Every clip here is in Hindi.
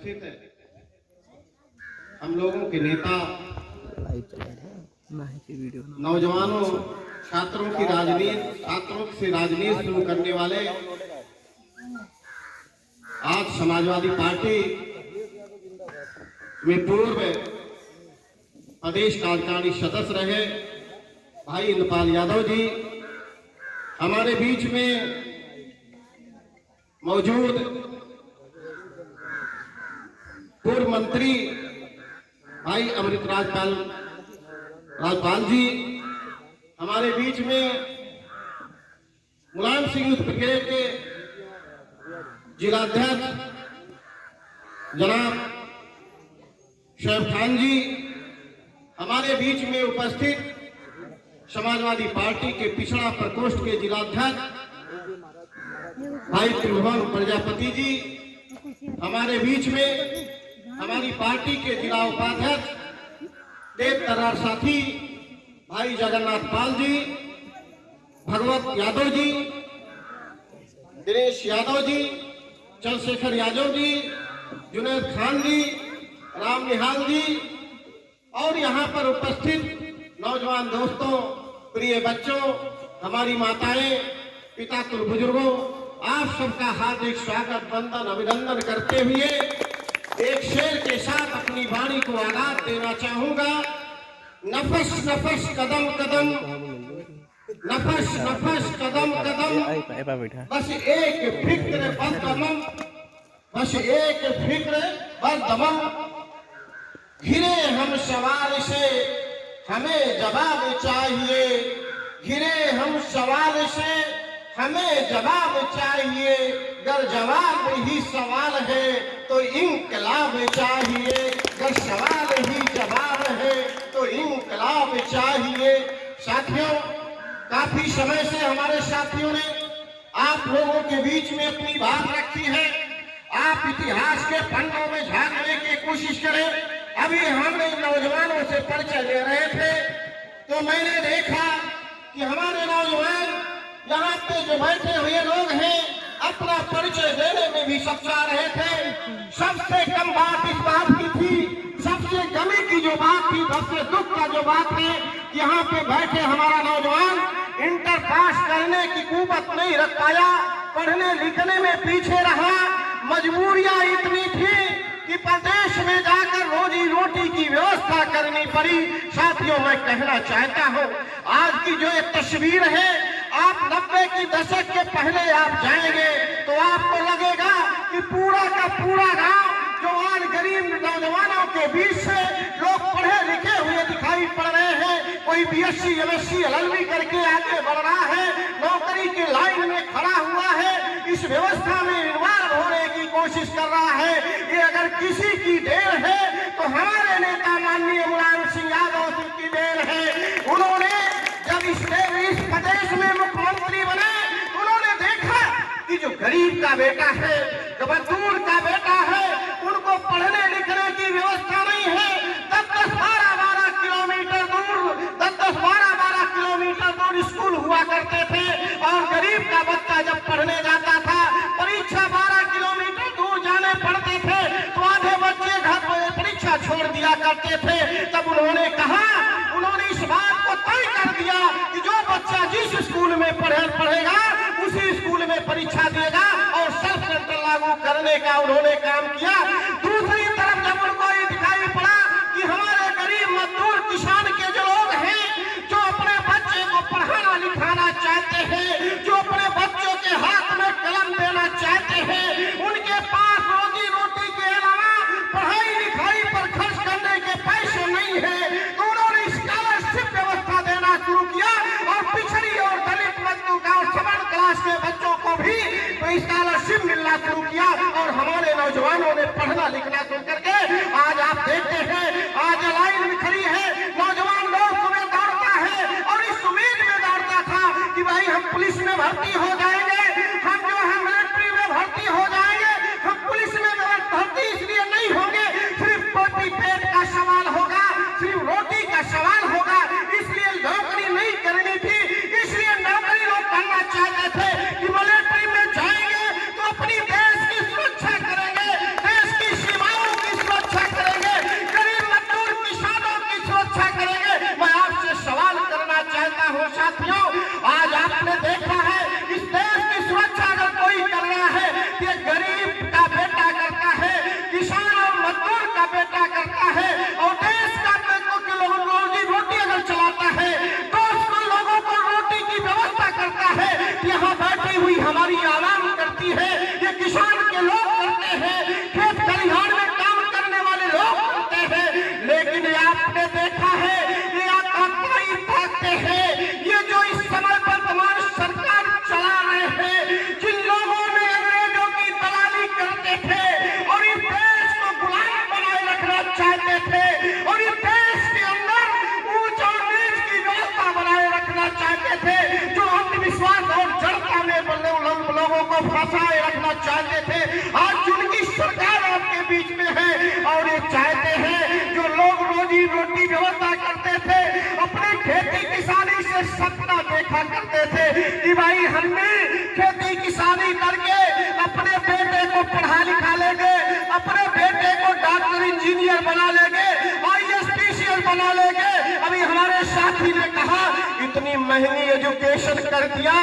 उपस्थित है हम लोगों के नेता, नौजवानों, छात्रों की राजनीति, छात्रों से राजनीति शुरू करने वाले, आज समाजवादी पार्टी में पूर्व प्रदेश कार्यकारिणी सदस्य रहे भाई इंद्रपाल यादव जी हमारे बीच में मौजूद, पूर्व मंत्री भाई अमृत राजपाल जी हमारे बीच में, मुलायम सिंह यूथ ब्रिगेड के जिलाध्यक्ष जनाब शोएब खान जी हमारे बीच में उपस्थित, समाजवादी पार्टी के पिछड़ा प्रकोष्ठ के जिलाध्यक्ष भाई त्रिभुवन प्रजापति जी हमारे बीच में, हमारी पार्टी के जिला उपाध्यक्ष देव तरार साथी भाई जगन्नाथ पाल जी, भगवत यादव जी, दिनेश यादव जी, चंद्रशेखर यादव जी, जुनैद खान जी, राम निहाल जी और यहाँ पर उपस्थित नौजवान दोस्तों, प्रिय बच्चों, हमारी माताएं, पिता कुल बुजुर्गों, आप सबका हार्दिक स्वागत, वंदन, अभिनंदन करते हुए एक शेर के साथ अपनी वाणी को आगाज देना चाहूंगा। नफस नफस कदम कदम, नफस नफस कदम कदम, बस एक फिक्र बददमम, बस एक फिक्र बददमम, घिरे हम सवाल से हमें जवाब चाहिए, घिरे हम सवाल से हमें जवाब चाहिए, अगर जवाब ही सवाल है तो इंकलाब चाहिए, अगर सवाल ही जवाब है तो इंकलाब चाहिए। साथियों, काफी समय से हमारे साथियों ने आप लोगों के बीच में अपनी बात रखी है। आप इतिहास के पन्नों में झांकने की कोशिश करें। अभी हमने नौजवानों से परिचय ले रहे थे तो मैंने देखा कि हमारे नौजवान यहाँ पे जो बैठे हुए लोग हैं अपना परिचय देने में भी सच्चा रहे थे। सबसे कम बात इस बात की थी, सबसे गमी की जो बात थी, सबसे दुख का जो बात है, यहाँ पे बैठे हमारा नौजवान इंटर पास करने की कुवत नहीं रख पाया, पढ़ने लिखने में पीछे रहा, मजबूरियां इतनी थी कि प्रदेश में जाकर रोजी रोटी की व्यवस्था करनी पड़ी। साथियों, मैं कहना चाहता हूँ, आज की जो एक तस्वीर है, आप 90 की दशक के पहले आप जाएंगे तो आपको लगेगा कि पूरा का पूरा गांव जो आज गरीब नौजवानों के बीच से लोग पढ़े लिखे हुए दिखाई पड़ रहे हैं, कोई बीएससी एमएससी एलएलबी करके आगे बढ़ रहा है, नौकरी के लाइन में खड़ा हुआ है, इस व्यवस्था में इन्वॉल्व होने की कोशिश कर रहा है। ये अगर किसी की देर है तो हमारे नेता माननीय मुलायम सिंह यादव की देर है। उन्होंने जब इस प्रदेश में मुख्यमंत्री बने, उन्होंने देखा कि जो गरीब का बेटा है, जो मजदूर का बेटा है, उनको पढ़ने लिखने की व्यवस्था नहीं है। 10-10, 12-12 किलोमीटर दूर, 10-10, 12-12 किलोमीटर दूर स्कूल हुआ करते थे और गरीब का बच्चा जब पढ़ने जाता था, परीक्षा 12 किलोमीटर दूर जाने पड़ते थे तो आधे बच्चे घर में परीक्षा छोड़ दिया करते थे। तब उन्होंने कहा, उन्होंने इस बात को तय कर दिया कि जो बच्चा जिस स्कूल में पढ़ेगा उसी स्कूल में परीक्षा देगा और सेल्फ सेंटर लागू करने का उन्होंने काम किया। दूसरी तरफ जब उनको ये दिखाई पड़ा कि हमारे गरीब मजदूर किसान के जो लोग हैं, जो अपने बच्चे को पढ़ाना लिखाना चाहते हैं, जो अपने बच्चों के हाथ में कलम देना चाहते हैं, उनके पास रोजी रोटी के अलावा पढ़ाई लिखाई पर खर्च करने के पैसे नहीं है, तो उन्होंने स्कॉलरशिप व्यवस्था देना शुरू किया और पिछड़ी और दलित मजदूर का और सवर्ण क्लास के बच्चों को भी स्कॉलरशिप मिलना शुरू किया और हमारे नौजवानों ने पढ़ना लिखना शुरू करके आज आप देखते हैं, आज लाइन में खड़ी है, नौजवान लोग सुबह दौड़ता है और इस उम्मीद में दौड़ता था कि भाई हम पुलिस में भर्ती हो जाएंगे, हम जो है मिलिट्री में भर्ती हो जाएंगे, हम पुलिस में भर्ती इसलिए नहीं होंगे, सिर्फ रोटी पेट का सवाल होगा, सिर्फ रोटी का सवाल होगा, इसलिए नौकरी नहीं करनी थी, इसलिए नौकरी लोग करना चाहते थे कि मिलिट्री में जाएंगे तो अपनी देश की सुरक्षा करेंगे, देश की सीमाओं चाहते थे, आज उनकी सरकार आपके बीच में है और ये चाहते हैं जो लोग रोजी रोटी व्यवस्था करते थे, अपनी खेती किसानी से सपना देखा करते थे कि भाई हम भी खेती किसानी करके अपने बेटे को पढ़ा लिखा लेंगे, अपने बेटे को डॉक्टर इंजीनियर बना लेंगे, IAS PCS बना लेंगे। अभी हमारे साथी ने कहा इतनी महंगी एजुकेशन कर दिया,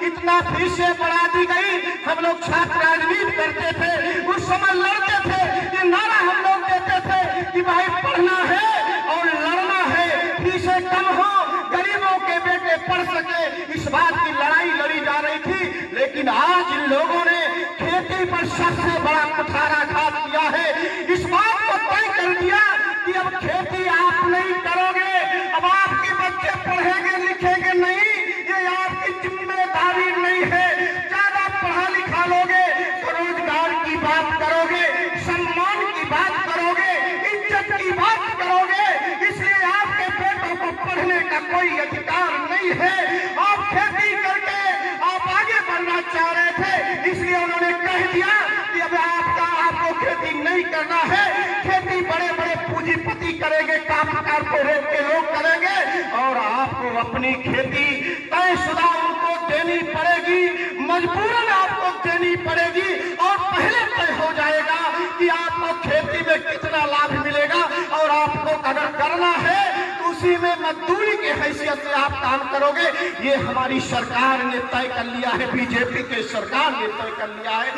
इतना फीसें बढ़ा दी गई। हम लोग छात्र राजनीति करते थे, उस समय लड़ते थे, ये नारा हम लोग देते थे कि भाई पढ़ना है और लड़ना है, फीसें कम हो, गरीबों के बेटे पढ़ सके, इस बात की लड़ाई लड़ी जा रही थी। लेकिन आज इन लोगों ने खेती पर सबसे बड़ा कुठाराघात किया है, इस बात को तय कर दिया कि अब खेती आप नहीं करोगे, अब आपके बच्चे पढ़ेंगे लिखेंगे नहीं, ये आपकी जिम्मेदारी नहीं है। ज्यादा पढ़ा लिखा लोगे तो रोजगार की बात करोगे, सम्मान की बात करोगे, इज्जत की बात करोगे, इसलिए आपके बेटों को पढ़ने का कोई अधिकार नहीं है। आप खेती करके आप आगे बढ़ना चाह रहे थे, इसलिए उन्होंने कह दिया कि अब आपको खेती नहीं करना है, खेती बड़े बड़े पूंजीपति करेंगे, कारपोरेट के लोग करेंगे और आपको अपनी खेती तयशुदा उनको देनी पड़ेगी, मजबूरन आपको देनी पड़ेगी और पहले तय हो जाएगा कि आपको खेती में कितना लाभ मिलेगा और आपको अगर करना है तो उसी में मजदूरी की हैसियत से आप काम करोगे। ये हमारी सरकार ने तय कर लिया है, बीजेपी के सरकार ने तय कर लिया है,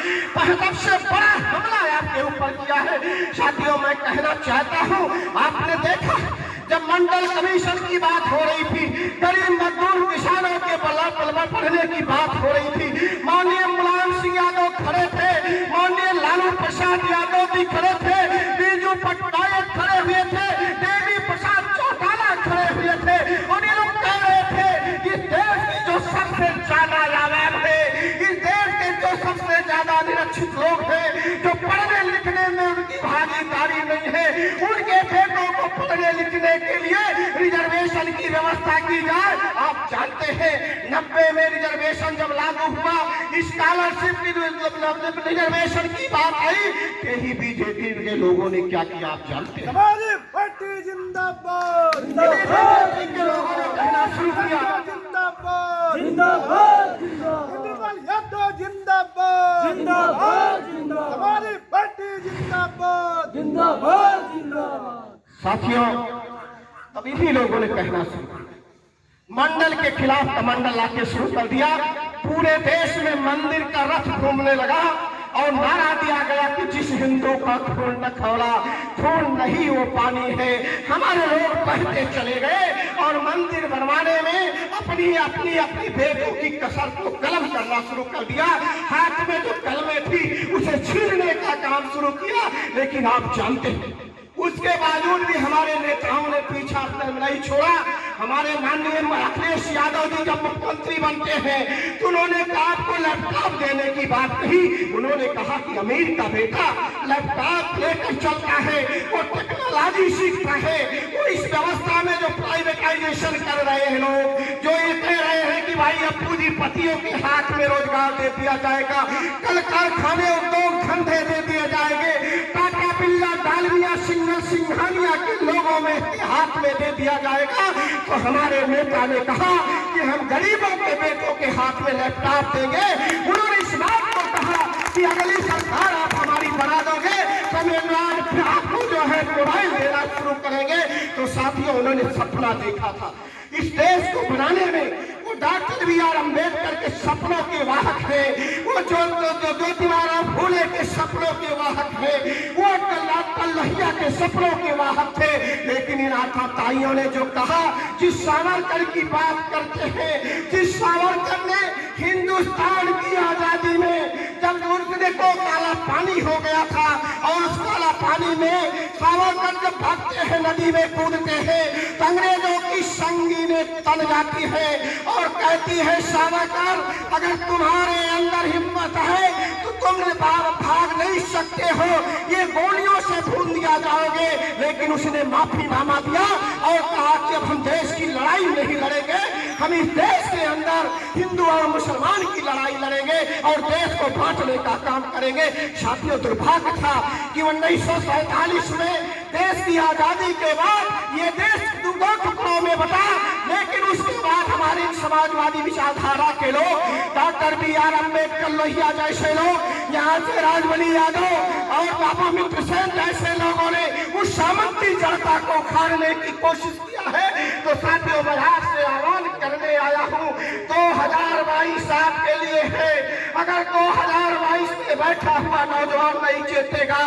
सबसे बड़ा हमला आपके ऊपर किया है। साथियों, मैं कहना चाहता हूँ, आपने देखा जब मंडल कमीशन की बात हो रही थी, गरीब मजदूर किसानों के बल्ला पढ़ने की बात हो रही थी, माननीय मुलायम सिंह यादव खड़े थे, माननीय लालू प्रसाद यादव भी खड़े थे, बीजू पटनायक खड़े हुए थे, देवी प्रसाद चौटाला खड़े हुए थे और ये लोग कह रहे थे कि देश की जो सबसे ज्यादा आवाम है, इस देश के जो सबसे ज्यादा निरक्षित लोग हैं, जो पढ़ने लिखने में उनकी भागीदारी नहीं है, उनके बेटों को पढ़ने लिखने के लिए रिजर्वेशन की व्यवस्था की जाए। आप जानते हैं 90 में रिजर्वेशन जब लागू हुआ, स्कॉलरशिप रिजर्वेशन की बात आई, यही बीजेपी के लोगों ने क्या किया आप जानते हैं? हमारी पार्टी जिंदाबाद, बीजेपी के लोगों ने कहना शुरू किया जिंदाबाद, जिंदाबाद, केजरीवाल यादव जिंदाबाद, जिंदाबाद, जिंदाबाद, हमारी पार्टी जिंदाबाद, जिंदाबाद, जिंदाबाद। साथियों, तब इन्हीं लोगों ने कहना शुरू किया, मंडल के खिलाफ कमंडल लाके शुरू कर दिया, पूरे देश में मंदिर का रथ घूमने लगा और नारा दिया गया कि जिस हिंदू का खून न खौला, खून नहीं वो पानी है। हमारे लोग बहते चले गए और मंदिर बनवाने में अपनी अपनी अपनी बेटों की कसर को कलम करना शुरू कर दिया, हाथ में जो कलमें थी उसे छीनने का काम शुरू किया। लेकिन आप जानते हैं, उसके बावजूद भी हमारे नेताओं ने पीछा नहीं छोड़ा। हमारे माननीय अखिलेश यादव जी जब मुख्यमंत्री बनते हैं तो उन्होंने आपको लैपटॉप देने की बात कही। उन्होंने कहा कि अमीर का बेटा लैपटॉप लेकर चलता है, वो टेक्नोलॉजी सीखता है, वो इस व्यवस्था में जो प्राइवेटाइजेशन कर रहे हैं लोग, जो ये कह रहे हैं कि भाई अब पूंजीपतियों के हाथ में रोजगार दे दिया जाएगा, कल कारखाने उद्योग धंधे दे दिए जाएंगे, टाटा बिरला डालमिया सिंघानिया के लोगों में हाथ में दे दिया जाएगा। तो हमारे नेता ने कहा कि हम गरीबों के बेटों के हाथ में लैपटॉप देंगे। उन्होंने इस बात को कहा कि अगली सरकार आप हमारी बना दोगे तो हम आपको जो है मोबाइल देना शुरू करेंगे। तो साथियों, उन्होंने सपना देखा था इस देश को बनाने में। वो डॉक्टर B.R. अम्बेडकर के सपनों के वाहक है, वो जो ज्योतिराव फूले के सपनों के वाहक है, वो लोहिया के सपनों के वाहक थे। लेकिन इन आका ताइयों ने जो कहा, जिस सावरकर की बात करते हैं, जिस सावरकर ने हिंदुस्तान की आजादी में जब उर्दू को काला पानी हो गया था और उस काला पानी में सावरकर जब भागते हैं, नदी में कूदते हैं, तो अंग्रेजों की संगीने तन जाती है और कहती है, सावरकर अगर तुम्हारे अंदर हिम्मत है तो तुम भाग नहीं सकते हो, ये गोलियों से भून दिया जाओगे। लेकिन उसने माफीनामा दिया और कहा कि अब हम देश की लड़ाई नहीं लड़ेंगे, हम इस देश के अंदर हिंदू और मुसलमान की लड़ाई लड़ेंगे और देश को बांटने का काम करेंगे। साथियों, दुर्भाग्य था कि 1947 में देश की आजादी के बाद ये देश दो टुकड़ों में बटा। लेकिन उसके बाद हमारे समाजवादी विचारधारा के लोग, डॉक्टर BR अम्बेडकर लोहिया जैसे लोग, यहाँ से राजबली यादव और बाबू मित्र सेन जैसे लोगों ने उस सामंती जनता को उखाड़ने की कोशिश किया है। तो साथियों, मैं आज से आह्वान करने आया हूँ, 2022 आपके लिए है। अगर 2022 में बैठा हुआ नौजवान नहीं चेतेगा,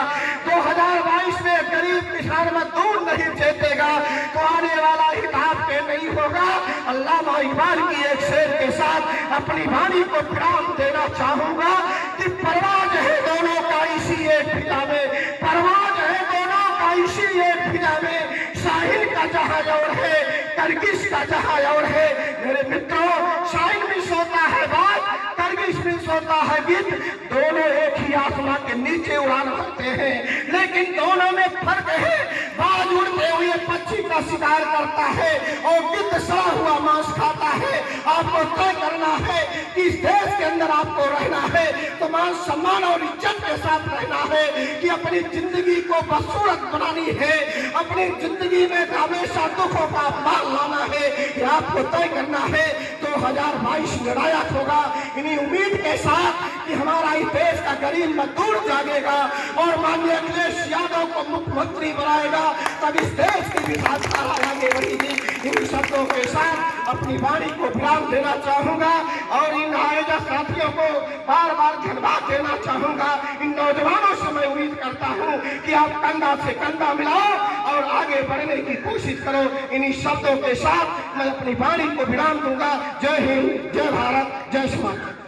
2022 में गरीब किसान मजदूर नहीं चेतेगा, तो आने वाला हिसाब पे नहीं होगा। अल्लामा इकबाल की एक शेर के साथ अपनी वाणी को विराम देना चाहूंगा कि परवाज है दोनों का इसी एक फिजा में, परवाज है दोनों का इसी एक फिजा में। साहिल का जहाज और है, करगिस का जहाज और है। मेरे मित्रों, साहिल भी सोता है बात, करगिस भी सोता है गीत, दोनों एक ही आसमां के नीचे उड़ान भरते हैं, लेकिन दोनों में फर्क है। बाज उड़ते हुए पक्षी का शिकार करता है और गिद्ध सड़ा हुआ मांस खाता है। आपको तय करना है कि इस देश के अंदर आपको रहना है तो मान सम्मान और इज्जत के साथ रहना है, कि अपनी जिंदगी को बदसूरत बनानी है, अपनी जिंदगी में हमेशा दुखों का माल लाना है, ये आपको तय करना है। 2022 निर्णायक होगा। इन्हीं उम्मीद के साथ कि हमारा इस देश का गरीब मजदूर जागेगा और माननीय अखिलेश यादव को मुख्यमंत्री बनाएगा, तब इस देश की विकासधारा आगे बढ़ेगी। इन शब्दों के साथ अपनी वाणी को विराम देना चाहूंगा और इन आयोजक साथियों को बार बार धन्यवाद देना चाहूंगा। इन नौजवानों से मैं उम्मीद करता हूं कि आप कंधा से कंधा मिलाओ और आगे बढ़ने की कोशिश करो। इन्हीं शब्दों के साथ मैं अपनी वाणी को विराम दूंगा। जय हिंद, जय भारत, जय समाज।